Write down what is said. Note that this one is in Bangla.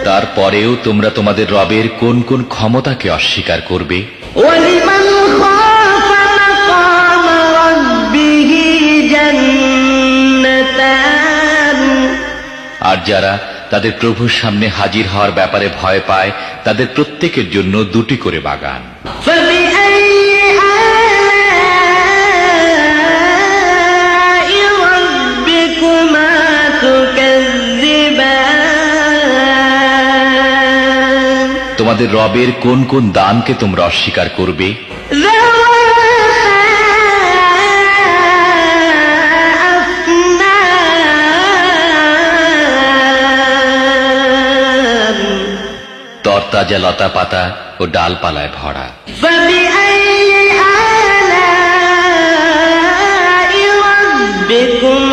তারপরেও তোমরা তোমাদের রবের কোন কোন ক্ষমতাকে অস্বীকার করবে? ওয়ালিমান খাফা মাকাম রাব্বিহি জান্নাতান, আর যারা তাদের প্রভুর সামনে হাজির হওয়ার ব্যাপারে ভয় পায় তাদের প্রত্যেকের জন্য দুটি করে বাগান। ফাবিআইয়ি আলাই রাব্বিকুমা তুকাজ্জিবান, তোমাদের রবের কোন কোন দানকে তোমরা অস্বীকার করবে? তরতাজা লতা পাতা ও ডালপালায় ভরা। فبأي آلاء ربكما